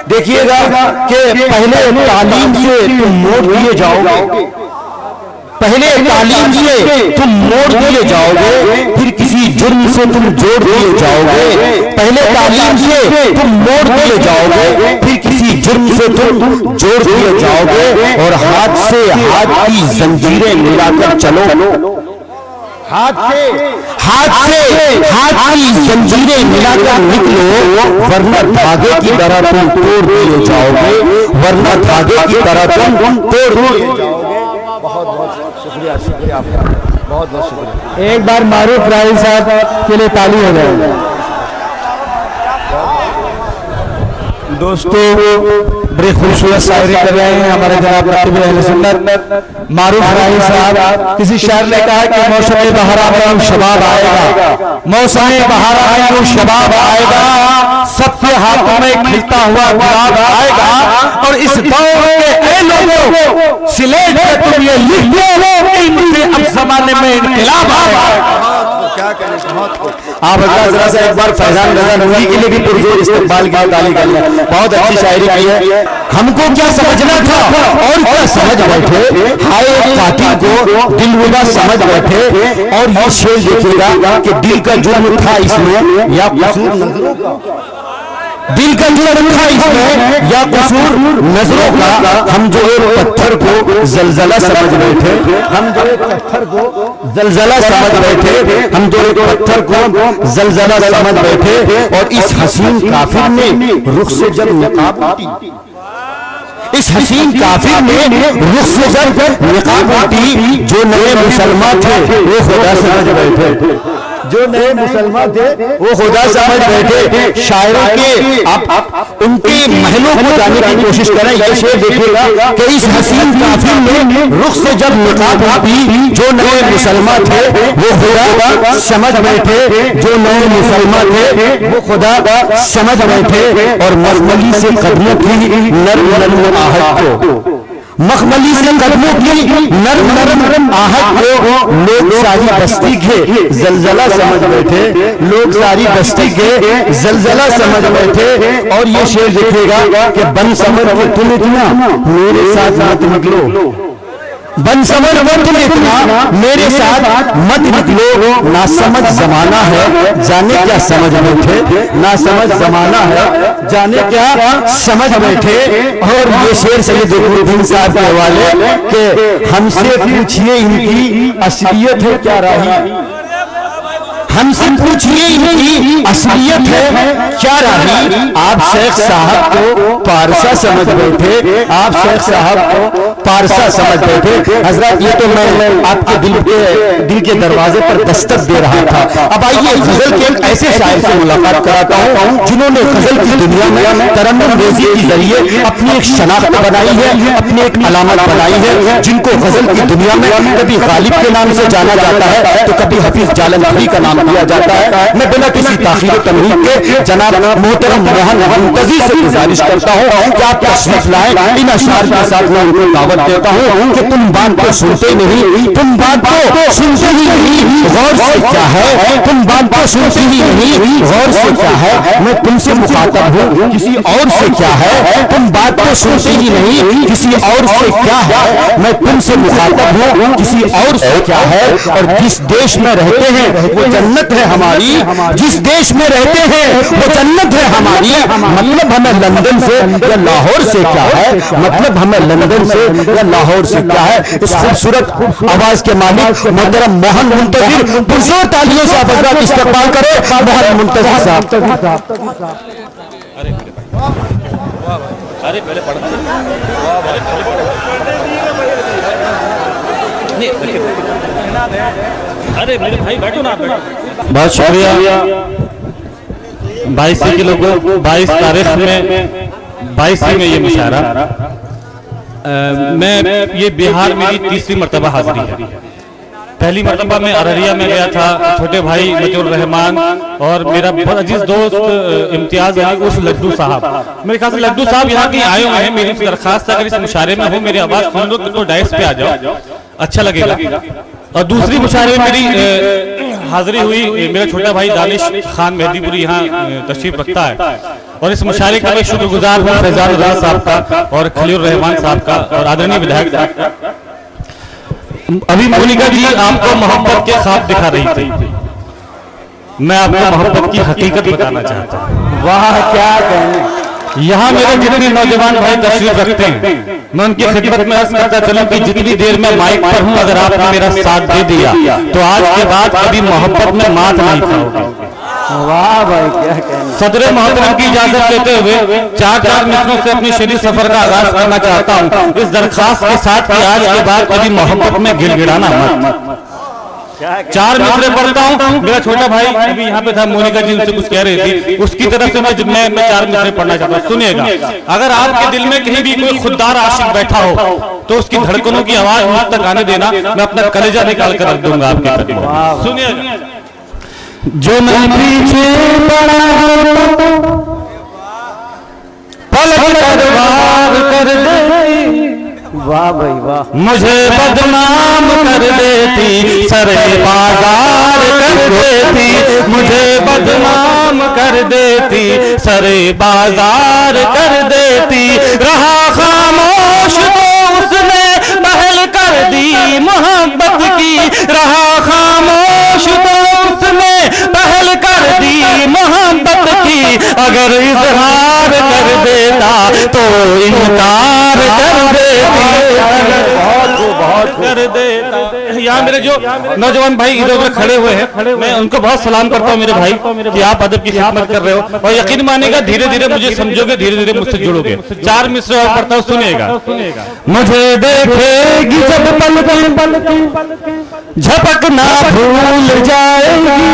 देखिएगा कि पहले तालीम से तुम मोड़ दिए जाओगे, पहले तालीम से तुम मोड़ दिए जाओगे, फिर किसी जुर्म से तुम जोड़ दिए जाओगे। पहले तालीम से तुम मोड़ दिए जाओगे, फिर किसी जुर्म से तुम जोड़ दिए जाओगे, और हाथ से हाथ की जंजीरें मिलाकर चलो, हाथ की जंजीरें मिलाकर निकलो, वरना धागे की तरह तुम तोड़ दिए जाओगे, वरना धागे की तरह तुम तोड़ दिए जाओगे। बहुत बहुत शुक्रिया, शुक्रिया आपका, बहुत बहुत शुक्रिया। एक बार मारूफ राही साहब के लिए ताली हो जाए। दोस्तों बड़े खूबसूरत शायरी कर रहे हैं हमारे जनाब नकीब अहले सुन्नत मारूफ राही साहब। किसी शायर ने कहा कि मौसम बहारा में शबाब आएगा, मौसम बहारा में शबाब आएगा, सबके हाथों में खिलता हुआ गुलाब आएगा, और इस दौर के लोगों सिलेट में तुम ये लिख दो कि अब जमाने में इनकलाब आएगा। क्या करें, आप जरा से एक बार फैजान रजा नूरी के लिए भी पुरजोर इस्तेमाल की ताली कर लें। बहुत अच्छी शायरी की है। हमको क्या समझना था और क्या समझ बैठे, हाय कातिल को दिलरुबा समझ बैठे। और ये शेर देखिएगा कि दिल का जुर्म था इसमें या कसूर नजरों का, दिल का जुर्म था इसमें या कसूर नजरों का। हम जो एक पत्थर को जलजला समझ बैठे, हम जो एक पत्थर को जलजला समझ बैठे, हम जो एक पत्थर को जलजला समझ बैठे। और इस हसीन काफिर ने रुख से जब निकाब उठी, इस हसीन काफिर ने रुख से जब निकाब उठी, जो नए मुसलमान थे वो खुदा समझ बैठे, जो नए मुसलमान थे वो खुदा समझ बैठे। शायरों के आप उनके महलों को जाने की कोशिश करें। ये शेर देखिएगा कि इस हसीन काफिर ने रुख से जब निकाब उठी, जो नए मुसलमान थे वो खुदा समझ बैठे, जो नए मुसलमान थे वो खुदा समझ बैठे। और मखमली से कदमों की नर्म नर्म आहट को, मखमली से कदमों की नर्म नर्म आहट को लोग सारी बस्ती के जलजला समझ बैठे, लोग सारी बस्ती के जलजला समझ बैठे। और ये शेर देखिएगा कि बन समझ के तुम इतना मेरे साथ मत निकलो, बन समझ वो तुम इतना मेरे साथ मत निकलो। ना समझ जमाना है जाने क्या समझ बैठे, ना समझ जमाना है जाने क्या समझ बैठे। और ये शेर सैयद नुरुद्दीन साहब के हवाले कि हमसे पूछिए इनकी असलियत है क्या रही, हमसे पूछिए इनकी असलियत है क्या रही। आप शेख साहब को पारसा समझ बैठे, आप शेख साहब को पारसा समझ बैठे। हजरत ये तो मैं आपके दिल के दरवाजे पर दस्तक दे रहा था। अब आइए गजल के एक ऐसे शायर से मुलाकात कराता हूँ जिन्होंने गजल की दुनिया में तरन्नुम रेज़ी के जरिए अपनी एक शनाख्त बनाई है, अपनी एक अलामत बनाई है, जिनको गजल की दुनिया में कभी गालिब के नाम से जाना जाता है तो कभी हफीज जालंधरी का नाम दिया जाता है। मैं बिना किसी ताखीर तमहीद के जनाब मोहतरम मोहन मुंतजी से गुजारिश करता हूँ कि आप तशरीफ लाएं। इन अशआर के साथ मैं उनको दावत देता हूँ कि तुम बात को सुनते नहीं, तुम बात को सुनते ही नहीं, गौर से क्या है, तुम बात को सुनते ही नहीं, गौर से क्या है। मैं तुमसे मुखातब हूँ किसी और से क्या है, तुम बात को सुनते ही नहीं, किसी और से क्या है। मैं तुमसे मुखातब हूँ किसी और से क्या है। और जिस देश में रहते हैं वो जन्नत है हमारी, जिस देश में रहते हैं वो जन्नत है हमारी। मतलब हमें लंदन से या लाहौर से क्या है, मतलब हमें लंदन से या लाहौर से क्या है। इस खूबसूरत आवाज के मालिक मोहतरम मोहन मुंतजिर, पुरजोर तालियों से आप हज़रात इस्तकबाल करें मोहन मुंतजिर साहब। अरे पहले अरे मेरे भाई बैठो ना, बहुत शुक्रिया। 22 के लोगों 22 तारीख में 22 में ये मुशायरा, मैं ये बिहार मेरी तीसरी मरतबा हाजिरी है। पहली मरतबा मैं अररिया में गया था, छोटे भाई मजूर रहमान और मेरा बहुत अजीज दोस्त इम्तियाज अली उस लड्डू साहब, मेरे ख्याल से लड्डू साहब यहाँ कहीं आए हुए हैं। मेरी दरखास्त अगर इस मुशायरे में हो, मेरी आवाज सुन लो तो डायस पे आ जाओ, अच्छा लगेगा। और दूसरी मुशायरे में मेरी हाजिरी हुई, मेरा छोटा भाई दानिश खान मेहदीपुरी यहाँ तशरीफ रखता है। और इस मुशायरे का मैं शुक्रगुजार हूँ फैजान रजा साहब का और खलील रहमान साहब का और आदरणीय विधायक साहब का। अभी मोनिका जी आपको मोहब्बत के ख्वाब दिखा रही थी, मैं आपको मोहब्बत की हकीकत बताना चाहता हूँ। वाह क्या कहने। यहाँ मेरे जितने नौजवान भाई तशरीफ रखते हैं, मैं उनकी खिदमत में अर्ज करता चलूं कि जितनी देर में माइक पर हूँ, अगर आपने मेरा साथ दे दिया तो आज के बाद कभी मोहब्बत में मात नहीं खाओगे। वाह भाई क्या कहने। सदर मोहतरम की इजाजत लेते हुए चार मित्रों से अपनी शरीर सफर का आगाज करना चाहता हूँ, इस दरखास्त के साथ कि आज के बाद कभी मोहब्बत में गिड़गिड़ाना मत। चार मिसरे पढ़ता हूँ। मेरा छोटा भाई अभी यहाँ पे था, मोनिका जी उनसे कुछ कह रही थी, उसकी तरफ से मैं चार मिसरे पढ़ना चाहता हूँ। सुनिएगा, अगर आपके दिल में कहीं भी कोई खुददार आशिक बैठा हो तो उसकी धड़कनों की आवाज मुझ तक आने देना, मैं अपना कलेजा निकाल कर रख दूंगा आपके कदमों। सुनिएगा, जो मैं पीछे पड़ा पलट कर वार कर देती, वाह भाई वाह। मुझे बदनाम कर देती, सरे बाजार कर देती, मुझे बदनाम कर देती, सरे बाजार कर देती। रहा खामोश तो उसने पहल कर दी मोहब्बत की, रहा खामोश तो उसने पहल कर दी मोहब्बत की। अगर इजहार कर देता तो इनकार कर देती, बहुत कर देता। यहाँ मेरे जो नौजवान भाई इधर उधर खड़े हुए हैं, मैं उनको बहुत सलाम करता हूँ मेरे भाई कि आप अदब की खिदमत कर रहे हो, और यकीन मानेगा धीरे धीरे मुझे समझोगे, धीरे धीरे मुझसे जुड़ोगे। चार मिसरे और पढ़ता हूँ, सुनिएगा। मुझे देखेगी जब पलके झपकना भूल जाएगी,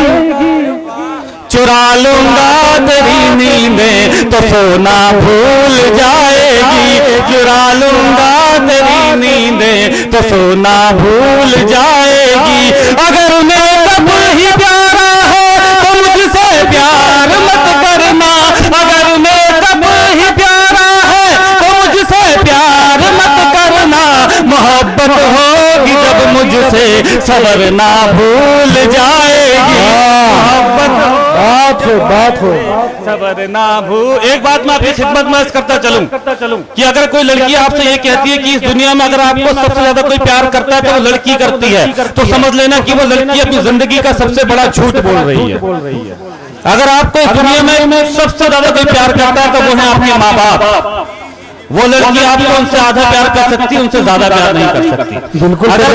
चुरा लूंगा तेरी नींदें तो सोना भूल जाएगी, चुरा लूंगा तेरी नींदें तो सोना भूल जाएगी। अगर उन्हें तब ही प्यारा है तो मुझसे प्यार मत करना, अगर उन्हें तब ही प्यारा है तो मुझसे प्यार मत करना। मोहब्बत होगी जब मुझसे सबर ना भूल जाएगी, बात हो सबर ना भूल। एक बात मैं आपकी खिदमत में अर्ज करता चलूं कि अगर कोई लड़की आपसे ये कहती है कि इस दुनिया में अगर आपको सबसे ज्यादा कोई प्यार करता है तो वो लड़की करती है, तो समझ लेना कि वो लड़की अपनी जिंदगी का सबसे बड़ा झूठ बोल रही है। अगर आपको इस दुनिया में सबसे ज्यादा कोई प्यार करता है तो वो है आपके माँ बाप। वो लड़की आपको उनसे आधा प्यार कर सकती है, उनसे ज्यादा प्यार नहीं कर सकती। बिल्कुल। अगर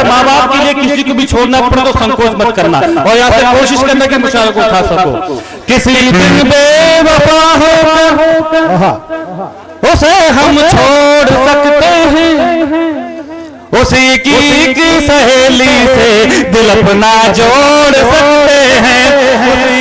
माँ बाप के लिए किसी को भी छोड़ना पड़े तो संकोच मत करना, और यहाँ से कोशिश करना कि मुशायरे को उठा सको। किसी दिन बेवफा हो उसे हम छोड़ सकते हैं, उसी की सहेली से दिल अपना जोड़ सकते हैं, उसी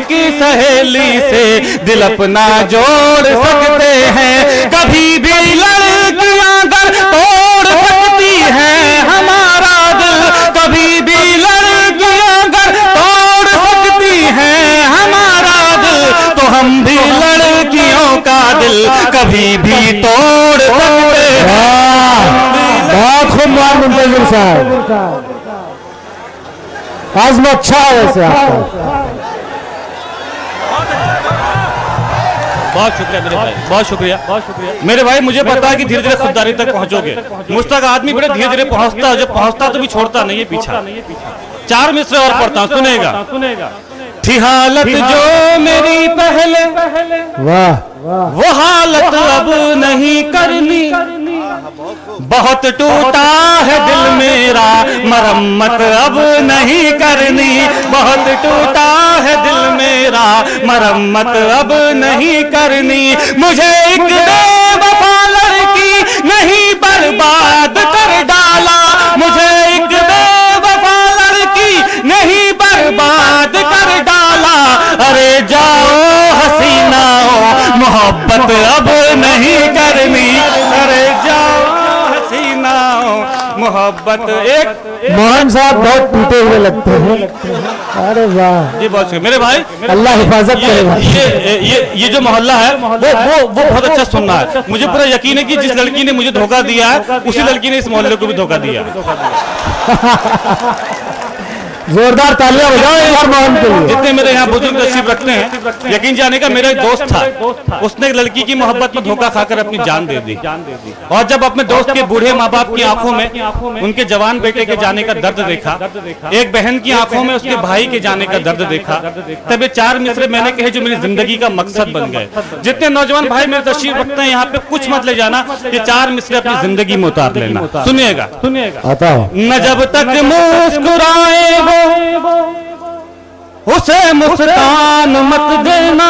की सहेली से दिल अपना जोड़ सकते हैं। कभी भी लड़कियां अगर तोड़ सकती हैं हमारा दिल, कभी भी लड़कियां अगर तोड़ सकती हैं हमारा दिल, तो हम भी लड़कियों का दिल कभी भी तोड़ सकते हैं। बहुत खूब मुंतजिर साहब, आज में अच्छा है वैसे आपका। बहुत शुक्रिया मेरे भाई, बहुत शुक्रिया मेरे भाई। मुझे पता है कि धीरे धीरे खुददारी तक पहुंचोगे, मुझ तक आदमी बड़े धीरे धीरे पहुंचता है, जब पहुंचता तो भी छोड़ता नहीं है पीछा। चार मिसरे और पढ़ता हूं, सुनेगा। थी हालत जो मेरी पहले, वाह वो हालत अब नहीं करनी, बहुत टूटा है दिल मेरा, मरम्मत अब नहीं करनी, बहुत टूटा है दिल मेरा, मरम्मत अब नहीं करनी। मुझे एक बेवफा लड़की नहीं बर्बाद कर डाला, मुझे एक बेवफा लड़की नहीं बर्बाद कर डाला। अरे जाओ हसीनाओ मोहब्बत अब नहीं करनी, अरे जाओ मोहब्बत। एक मोहन साहब बहुत टूटे हुए लगते हैं। अरे वाह जी, बहुत मेरे भाई, अल्लाह हिफाजत करेगा। ये जो मोहल्ला है वो बहुत अच्छा सुनना है। मुझे पूरा यकीन है कि जिस लड़की ने मुझे धोखा दिया है उसी लड़की ने इस मोहल्ले को भी धोखा दिया। जोरदार तालियां बजाओ एक बार मोहन के लिए। जितने मेरे यहाँ बुजुर्ग तशरीफ रखते हैं, यकीन जाने का मेरा एक दोस्त था, उसने एक लड़की की मोहब्बत में धोखा खाकर अपनी जान दे दी। और जब अपने दोस्त के बूढ़े माँ बाप की आंखों में उनके जवान बेटे के जाने का दर्द देखा, एक बहन की आंखों में उसके भाई के जाने का दर्द देखा, तब ये चार मिसरे मैंने कहे जो मेरी जिंदगी का मकसद बन गए। जितने नौजवान भाई मेरे तशरीफ रखते हैं यहाँ पे, कुछ मत ले जाना, ये चार मिसरे अपनी जिंदगी में उतार लेना। सुनिएगा, आता हो। न जब तक मुस्कुराए वो उसे मुस्कान मत देना,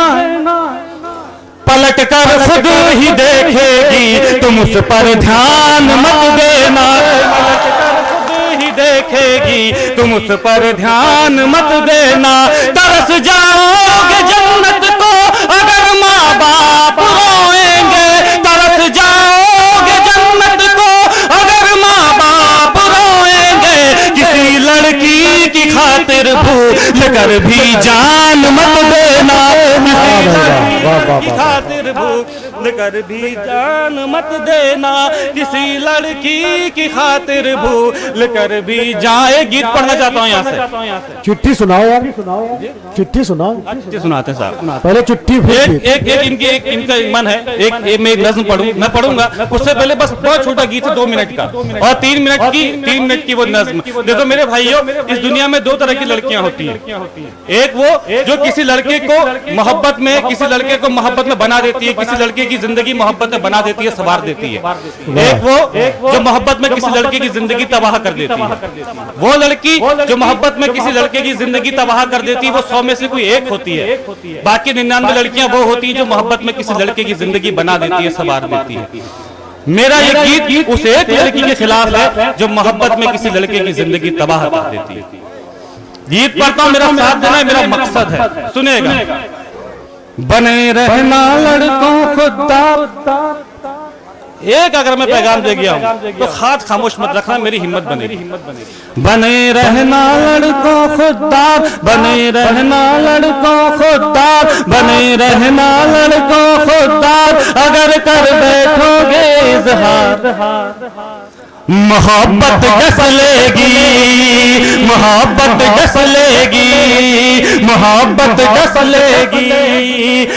पलट कर खुद ही देखेगी तुम उस पर ध्यान मत देना, पलट कर खुद ही देखेगी तुम उस पर ध्यान मत देना। तरस जाओगे जन्नत को अगर माँ बाप रोएंगे, तरस जाओगे जन्नत को अगर माँ बाप रोएंगे। किसी लड़की की खातिर भूल कर भी जान मत देना, किसी लड़की की खातिर भूल कर भी जान मत देना, किसी लड़की की खातिर भूल कर भी जाए। गीत पढ़ना चाहता हूँ यहाँ से। चिट्ठी सुनाओ यार, चिट्ठी सुनाओ। अच्छे सुनाते हैं साहब, पहले चिट्ठी एक इनका मन है, एक मैं नज्म पढ़ूं, मैं पढ़ूंगा, उससे पहले बस बहुत छोटा गीत है 2 मिनट का, और 3 मिनट की वो नज्म। देखो मेरे भाइयों, इस दुनिया में 2 तरह की लड़कियां होती हैं। एक वो जो किसी लड़के को मोहब्बत में बना देती है, किसी लड़के की जिंदगी मोहब्बत में बना देती है, संवार देती है। एक वो जो मोहब्बत में किसी लड़के की जिंदगी तबाह कर देती है। वो लड़की जो मोहब्बत में किसी लड़के की जिंदगी तबाह कर देती है, वो 100 में से कोई एक होती है। बाकी 99 लड़कियां वो होती हैं जो मोहब्बत में किसी लड़के की जिंदगी बना देती है, संवार देती है। मेरा ये गीत उस एक लड़की के खिलाफ है जो मोहब्बत में किसी लड़के की जिंदगी तबाह कर देती है। गीत पढ़ता हूं, मेरा साथ देना है, मेरा मकसद है। सुनेगा। बने रहना लड़कों खुदा, एक अगर मैं पैगाम दे गया हूं तो खामोश मत रखना, मेरी हिम्मत बनेगी। बने रहना लड़कों खुदा, बने रहना लड़कों खुदा, बने रहना लड़कों खुदा, अगर कर बैठोगे इजहार मोहब्बत डस लेगी, मोहब्बत डस लेगी, मोहब्बत डस लेगी।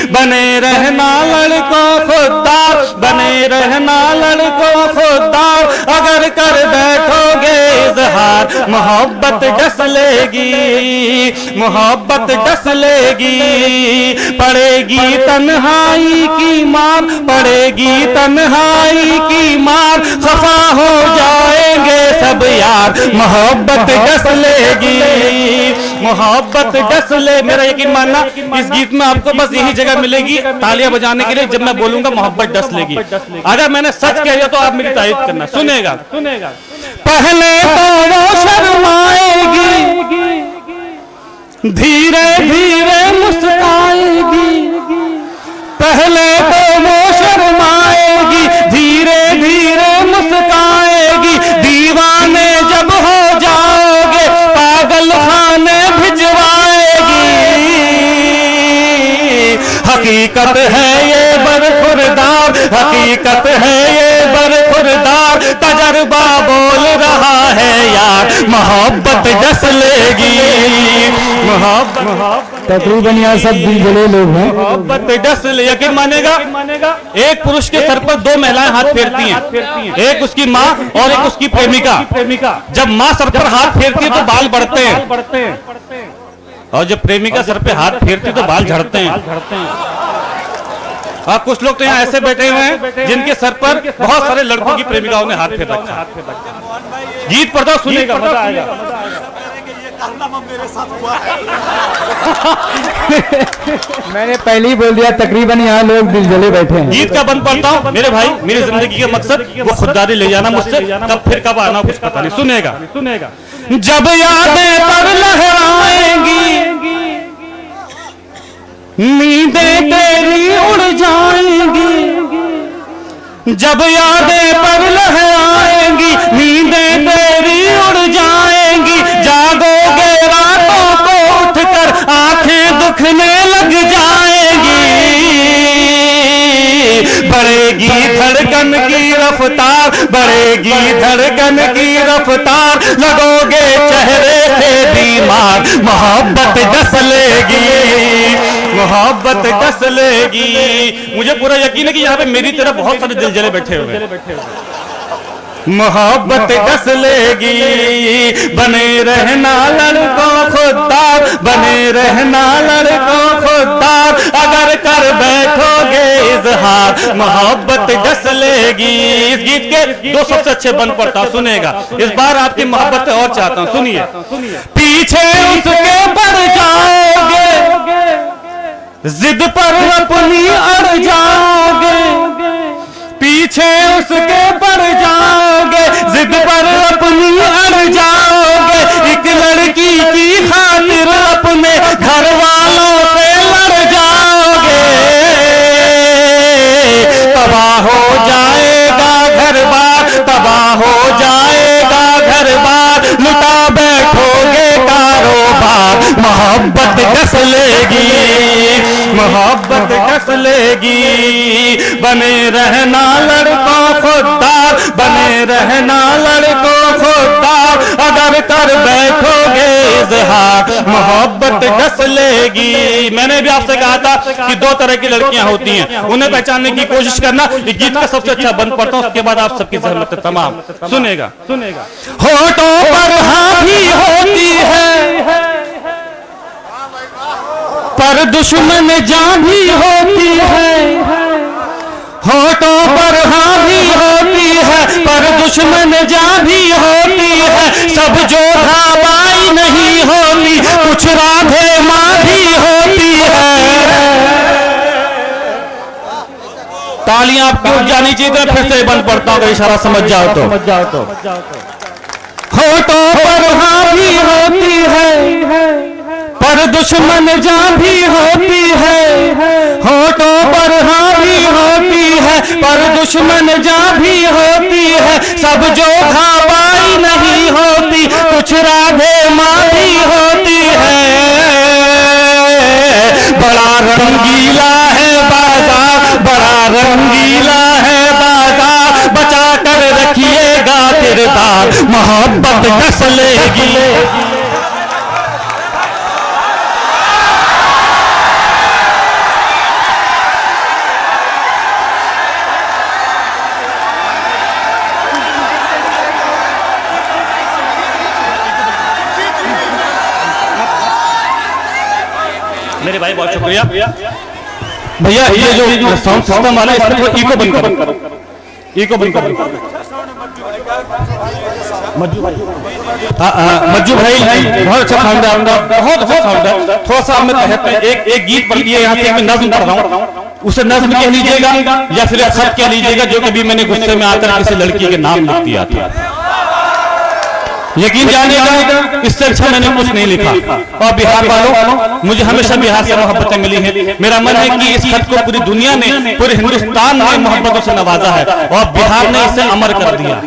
बने रहना लड़कों खुदा, बने रहना लड़कों खुदा, अगर कर बैठोगे इजहार मोहब्बत डस लेगी, मोहब्बत डस लेगी। पड़ेगी तन्हाई की मार, पड़ेगी तन्हाई की मार, खफा हो जाएंगे सब यार मोहब्बत डस लेगी, मोहब्बत डस ले। मेरा यकीन मानना, इस गीत में आपको बस यही जगह मिलेगी तालियां बजाने के लिए जब मैं बोलूंगा मोहब्बत डस लेगी। अगर मैंने सच कह दिया तो आप मेरी तारीफ करना। सुनेगा। पहले तो वो शर्माएगी, धीरे धीरे मुस्काएगी, पहले तो वो शर्माएगी, धीरे धीरे मुस्काएगी। दीवाने जब हो जाओगे पागल खाने भिजवाएगी। हकीकत है ये बरखुरदार, हकीकत है ये बरखुरदार, तजर्बा बोल रहा है यार मोहब्बत डस लेगी, मोहब्बत। तकरीबन यहाँ सब दिलजले लोग हैं। मोहब्बत डस ले। यकीन मानेगा, एक पुरुष के सर पर 2 महिलाएं हाथ फेरती हैं, एक उसकी माँ और एक उसकी प्रेमिका। जब माँ सर पर हाथ फेरती है तो बाल बढ़ते हैं, और जब प्रेमिका सर पे हाथ फेरती तो बाल झड़ते हैं। और कुछ लोग तो यहाँ ऐसे बैठे हुए हैं जिनके सर पर बहुत सारे लड़कों की प्रेमिकाओं ने हाथ फेर रखा है। गीत पढ़ता सुनेगा, मजा आएगा। मेरे साथ हुआ है। मैंने पहले ही बोल दिया, तकरीबन यहाँ लोग दिलजले बैठे हैं। गीत का बंद पढ़ता हूँ मेरे भाई, मेरी जिंदगी का मकसद वो खुददारी ले जाना मुझसे, तब फिर कब आना कुछ पता नहीं। सुनेगा। जब यादें पर लहराएंगी, नींदें तेरी उड़ जाएंगी, जब यादें पर लहराएंगी, नींदें तेरी उड़ जाएंगी। जागोगे रातों को उठकर आंखें दुखने लग जाएंगी, बढ़ेगी धड़कन की रफ्तार, बढ़ेगी धड़कन की रफ्तार, लगोगे चेहरे से बीमार, मोहब्बत डस लेगी, मोहब्बत डस लेगी। मुझे पूरा यकीन है कि यहाँ पे मेरी तरह बहुत सारे दिल जले बैठे हुए हैं। मोहब्बत डस लेगी, बने रहना लड़कों खुददार, बने रहना लड़कों खुददार, अगर कर बैठोगे इजहार, मोहब्बत डस लेगी। इस गीत के दो सबसे अच्छे बन पड़ता, सुनेगा इस बार आपकी मोहब्बत और चाहता हूं, सुनिए। पीछे उसके पड़ जाओगे, जिद पर अपनी अड़ जाओगे, पीछे उसके पड़ जाओगे, जिद पर अपनी अड़ जाओगे, एक लड़की की खातिर अपने घर वालों से लड़ जाओगे, तबाह हो जाएगा घर बार, तबाह हो जाएगा घर बार, लुटा बैठोगे कारोबार, मोहब्बत डस लेगी, मोहब्बत डस लेगी। बने रहना लड़कों खुददार, बने रहना लड़कों खुददार, अगर कर बैठोगे इजहार, मोहब्बत डस लेगी। मैंने भी आपसे कहा था कि दो तरह की लड़कियां होती हैं, उन्हें पहचानने की कोशिश करना। ये गीत का सबसे अच्छा बंद पड़ता हूं, उसके बाद आप सबकी जहमत तमाम सुनेगा। होठों पर हाँ भी होती है, पर दुश्मन जान भी होती है, होठों पर हाँ भी होती है, पर दुश्मन जान भी होती है, सब जोधा बाई नहीं होती, कुछ राधे माँ भी होती है। तालियां आपकी उठ जानी चाहिए, फिर से बंद पड़ता हूं, इशारा समझ जाओ तो। होठों पर हाँ भी होती है, पर दुश्मन जान भी होती है, होठों पर हाँ भी होती है, पर दुश्मन जान भी होती है, सब जो खाबाई नहीं होती, कुछ राधे माँ भी होती है। बड़ा रंगीला है बाजार, बड़ा रंगीला है बाजार, बचा कर रखिएगा किरदार, मोहब्बत डस लेगी। मेरे भाई बहुत शुक्रिया भैया। ये जो साउंड सिस्टम वाला है, इसमें थोड़ा इको बंद करो, इको बंद करो। मज्जू भाई बहुत अच्छा साउंड है आपका, बहुत अच्छा साउंड है। थोड़ा सा मैं तहत में एक गीत पढ़ दिए, यहाँ से मैं नज्म पढ़ रहा हूँ, उसे नज्म कह लीजिएगा या फिर एक खत कह लीजिएगा, जो कभी मैंने गुस्से में आकर किसी लड़की के नाम लिख दिया था। यकीन जानिएगा, इससे अच्छा मैंने कुछ नहीं लिखा। और बिहार वालों, मुझे हमेशा बिहार से मोहब्बतें मिली हैं। मेरा मन है कि इस खत को पूरी दुनिया ने, पूरे हिंदुस्तान ने मोहब्बतों से नवाजा है, और बिहार ने इसे अमर कर दिया।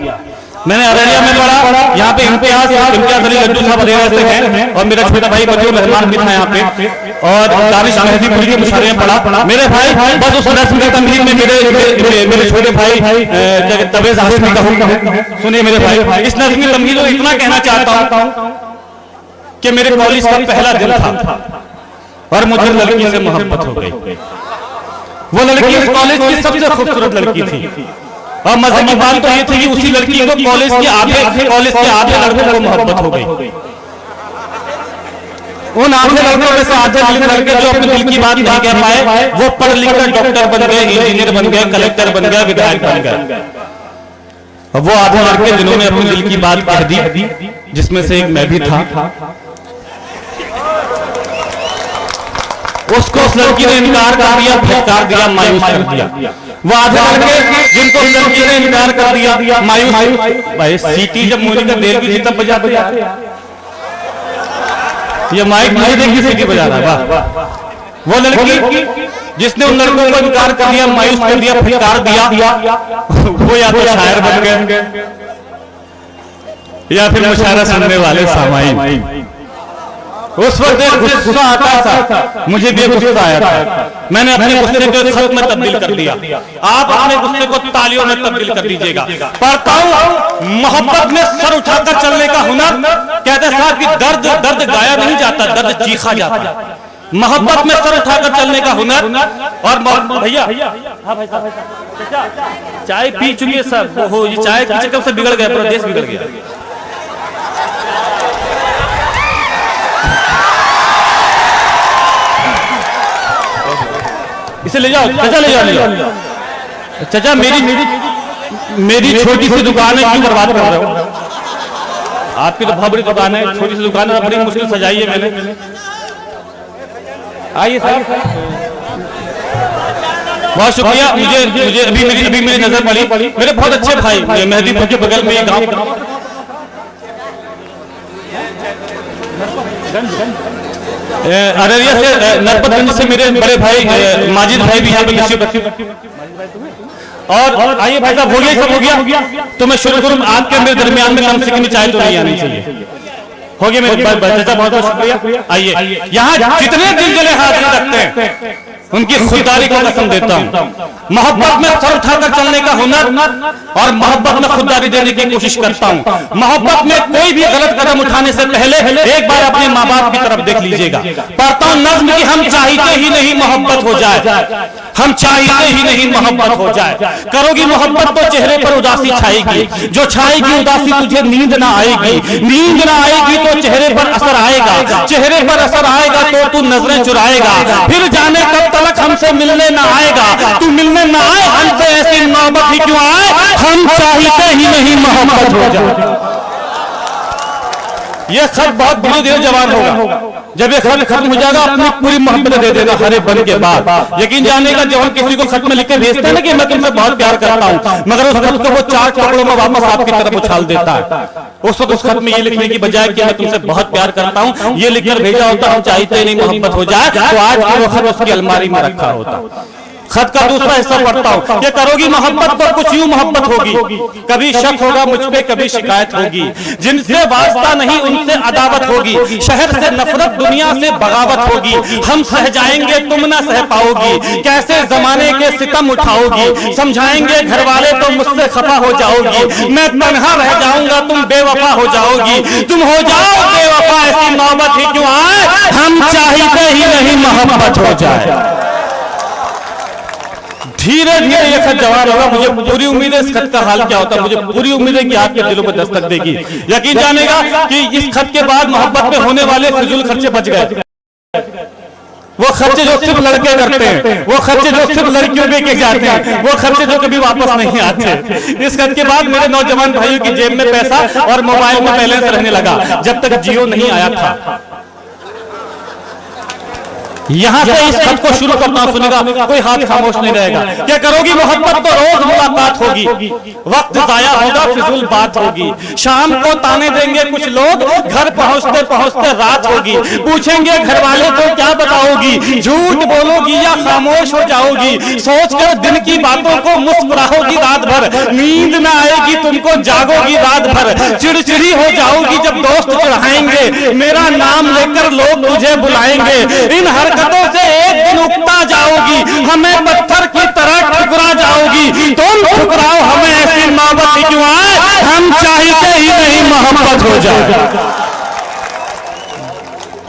मैंने अररिया में पढ़ा, यहाँ पे इम्तियाज अली लड्डू साहब अररिया से हैं, और मेरा छोटा भाई बजूर रहमान भी था यहाँ पे, और दानिश मेहदीपुरी के मुशायरे में पढ़ा। मेरे भाई बस उस रस्म के तमहीद में मेरे छोटे भाई तबरेज हाशमी का हुक्म सुनिए मेरे भाई। इस नज़्म की तमहीद इतना कहना चाहता हूँ कि मेरे कॉलेज का पहला दिन था और मुझे लड़की से मोहब्बत हो गई। वो लड़की इस कॉलेज की सबसे खूबसूरत लड़की थी, और मजे की बात तो ये थी कि उसी लड़की को कॉलेज के आधे लड़कों को मोहब्बत हो गई। उन आधे लड़कों में से आधे लड़के जो अपने दिल की बात नहीं कह पाए, वो पढ़ लिखकर डॉक्टर बन गए, इंजीनियर बन गए, कलेक्टर बन गए, विधायक बन गए। और वो आधे लड़के जिन्होंने अपने दिल की बात कह दी, जिसमें से एक मैं भी था, उसको उस लड़की ने इनकार कर दिया, फटकार दिया, मायूस कर दिया। वो आधे लड़के जिनको उस लड़की ने इनकार कर दिया, मायूस। भाई सीटी जब मुझे का देर भी थी तब बजा दिया, ये माइक मुझे देखिए सीटी बजा रहा है। वो लड़की जिसने उन लड़कों को इनकार कर दिया, मायूस कर दिया, फटकार दिया, वो या तो शायर बन गए या फिर मुशायरा सुनने वाले सामाईन। उस वक्त एक गुस्सा आता था, मुझे भी गुस्सा आया था, मैंने अपने गुस्से को खत में तब्दील कर दिया। आप अपने गुस्से को तालियों में तब्दील कर दीजिएगा। पढ़ता हूं, मोहब्बत में सर उठाकर चलने का हुनर, कहते साहब कि दर्द दर्द गाया नहीं जाता, दर्द चीखा जाता है। मोहब्बत में सर उठाकर चलने का हुनर। और भैया, हाँ भाई साहब, चाय पी चुके सर, वो ये चाय के चक्कर से बिगड़ गया, पूरा देश बिगड़ गया। इसे ले जाओ चाचा, ले जाओ चाचा। मेरी छोटी सी दुकान है, क्यों बर्बाद कर रहे हो? आपकी तो बहुत बड़ी दुकान है, छोटी सी दुकान है, बड़ी मुश्किल सजाई है मैंने। आइए सर, बहुत शुक्रिया। मुझे अभी मेरी नजर पड़ी, मेरे बहुत अच्छे भाई मेहदीपुर के बगल में गांव, अररिया से, नरपतगंज से मेरे बड़े भाई माजिद भाई भी यहाँ पे। और आइए भाई साहब, हो गया सब हो गया, तो मैं शुरू करूँ। आपके मेरे दरमियान में कम से कम चाय तो नहीं आनी चाहिए। हो गया मेरे चाचा, बहुत बहुत शुक्रिया। आइए, यहाँ जितने दिल जले हाजिर रखते हैं उनकी खुददारी को कसम देता हूँ। मोहब्बत में सर उठाकर चलने का हुनर और मोहब्बत में खुददारी देने की कोशिश करता हूँ। मोहब्बत में कोई भी गलत कदम उठाने से पहले एक बार अपने माँ बाप की तरफ देख लीजिएगा। पढ़ता हूँ नज़्म की, हम चाहते ही नहीं मोहब्बत हो जाए, हम चाहते ही नहीं मोहब्बत हो जाए। करोगी मोहब्बत तो चेहरे पर उदासी छाएगी, जो छाएगी उदासी तुझे नींद ना आएगी, नींद ना आएगी तो चेहरे पर असर आएगा, चेहरे पर असर आएगा तो तू नजरें चुराएगा, फिर जाने कब तक हमसे मिलने ना आएगा, तू मिलने ना आए हमसे, ऐसी नौबत ही क्यों आए, हम चाहते ही नहीं मोहब्बत हो जाए। यह खत बहुत धीरे धीरे जवान होगा, जब ये खत खत्म हो जाएगा अपनी पूरी मोहब्बत दे देगा हरे बन के बाद। यकीन जानेगा जब हम किसी को खत में लिख के भेजते हैं ना कि मैं तुमसे बहुत प्यार करता हूं, मगर उस खत को वो 4 टुकड़ों में वापस आपकी तरफ उछाल देता है। उस वक्त उस खत में ये लिखने की बजाय कि मैं तुमसे बहुत प्यार करता हूं, ये लिखकर भेजा होता हम चाहते नहीं मोहब्बत हो जाए, तो आज की वो खत उसकी अलमारी में रखा होता। खत का दूसरा हिस्सा पढ़ता हूं, ये करोगी मोहब्बत तो कुछ यूं मोहब्बत होगी, कभी शक होगा मुझ पे, कभी शिकायत होगी, जिनसे वास्ता नहीं उनसे अदावत होगी, शहर से नफरत दुनिया से बगावत होगी, हम सह जाएंगे तुम ना सह पाओगी, कैसे जमाने के सितम उठाओगी, समझाएंगे घर वाले तो मुझसे खफा हो जाओगी, मैं तन्हा रह जाऊंगा तुम बेवफा हो जाओगी, तुम हो जाओ बेवफा, ऐसी नौबत ही क्यों आए, हम चाहते ही नहीं मोहब्बत हो जाए। धीरे धीरे ये खत जवान होगा। मुझे पूरी उम्मीद है इस खत का हाल क्या होता है, मुझे पूरी उम्मीद है कि आपके दिलों पर दस्तक देगी। यकीन जानेगा कि इस खत के बाद मोहब्बत में होने वाले फिजूल खर्चे बच गए। वो खर्चे जो सिर्फ लड़के करते हैं, वो खर्चे जो सिर्फ लड़कियों पे किए जाते हैं, वो खर्चे जो कभी वापस नहीं आते। इस खत के बाद मेरे नौजवान भाइयों की जेब में पैसा और मोबाइल में बैलेंस रहने लगा, जब तक जियो नहीं आया था। यहां से इस खत को शुरू करना सुनेगा, कोई हाथ खामोश नहीं रहेगा। क्या करोगी मोहब्बत तो रोज मुलाकात होगी, वक्त जाया होगा फिजूल बात होगी, शाम को ताने देंगे कुछ लोग, घर पहुंचते पहुंचते रात होगी, पूछेंगे घर वाले को क्या बताओगी, झूठ बोलोगी या खामोश हो जाओगी, सोचकर दिन की बातों को मुस्कुराओगी रात भर, नींद न आएगी तुमको जागोगी रात भर, चिड़चिड़ी हो जाओगी जब दोस्त चढ़ाएंगे, मेरा नाम लेकर लोग तुझे बुलाएंगे, इन हरकतों से एक दिन उगता जाओगी, हमें पत्थर की तरह ठुकरा जाओगी, तुम ठुकराओ हमें, ऐसी नौबत ही क्यों आए, हम चाहते ही नहीं मोहब्बत हो जाए।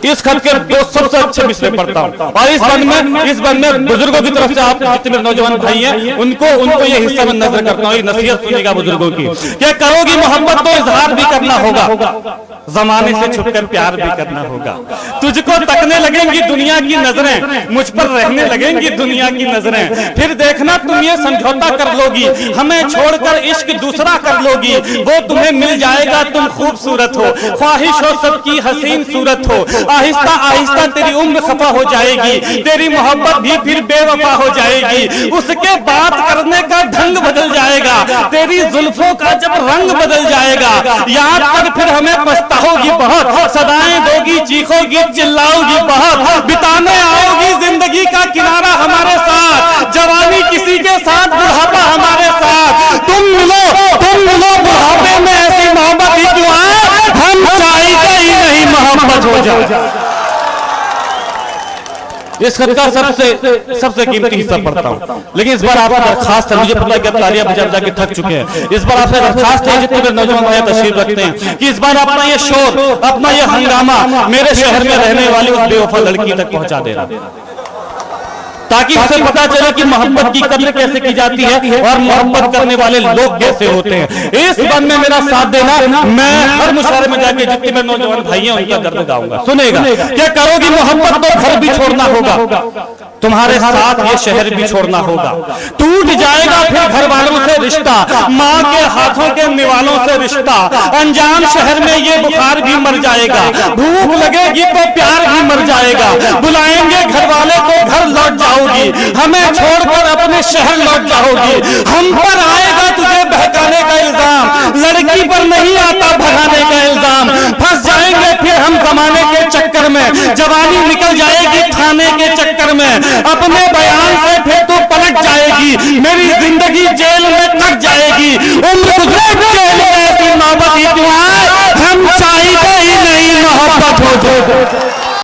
इस खत के दो सबसे अच्छे मिसरे पढ़ता हूं, और इस बंद में बुजुर्गों की तरफ से आप जितने नौजवान भाई हैं उनको ये हिस्सा में नजर करता हूं, नसीहत सुनिएगा बुजुर्गों की। क्या करोगी मोहब्बत तो इजहार भी करना होगा, जमाने से छुपकर प्यार भी करना होगा, तुझको तकने लगेंगी दुनिया की नजरें, मुझ पर रहने लगेंगी दुनिया की नजरें, फिर देखना तुम ये समझौता कर लोगी, हमें छोड़कर इश्क दूसरा कर लोगी, वो तुम्हें मिल जाएगा तुम खूबसूरत हो, ख्वाहिश हो सबकी हसीन सूरत हो, आहिस्ता आहिस्ता तेरी उम्र खफा हो जाएगी, तेरी मोहब्बत भी फिर बेवफा हो जाएगी, उसके बात करने का ढंग बदल जाएगा, तेरी जुल्फों का जब रंग बदल जाएगा, याद कर फिर हमें पछताओगी बहुत, सदाएं दोगी चीखोगी चिल्लाओगी बहुत, बिताने आओगी जिंदगी का किनारा हमारे साथ, जवानी किसी के साथ बुढ़ापा हमारे साथ, तुम मिलो बुढ़ापे में, ऐसी मोहब्बत ही क्यों आए, हम चाहते ही नहीं मोहब्बत हो जाए। इस खत का सबसे कीमती हिस्सा पढ़ता हूं, लेकिन इस बार आपका दरखास्त है, मुझे पता है कि आप तालियां बजा बजा के थक चुके हैं। इस बार आपसे दरखास्त है, जितने भी नौजवान भाई तशरीफ रखते हैं, कि इस बार अपना ये शोर, अपना ये हंगामा मेरे शहर में रहने वाली उस बेवफा लड़की तक पहुंचा देना, ताकि उसे पता चले कि मोहब्बत की कदर कैसे की जाती है और मोहब्बत करने वाले लोग कैसे होते हैं। इस बात में मेरा साथ देना, मैं हर मुशायरे में जाके जितने मेरे नौजवान भाई हैं उनका दर्द गाऊंगा। सुनेगा, क्या करोगी मोहब्बत तो घर भी छोड़ना होगा, तुम्हारे साथ ये शहर भी छोड़ना होगा, टूट जाएगा फिर घर वालों से रिश्ता, माँ के हाथों के निवालों से रिश्ता, अनजान शहर में ये बुखार भी मर जाएगा, भूख लगेगी तो प्यार भी मर जाएगा, बुलाएंगे घर वाले को घर लौट जाओगी, हमें छोड़कर अपने शहर लौट जाओगी, हम पर आएगा तुझे बहकाने का इल्जाम, लड़की पर नहीं आता भगाने का इल्जाम, फंस जाएंगे फिर हम जमाने के चक्कर में, जवानी निकल जाएगी खाने के चक्कर में, अपने बयान से फिर तू पलट जाएगी, मेरी जिंदगी जेल में कट जाएगी, उम्र गुजरे जेल में ऐसी मोहब्बत ही क्यों आए, हम चाहते ही नहीं मोहब्बत हो जाए।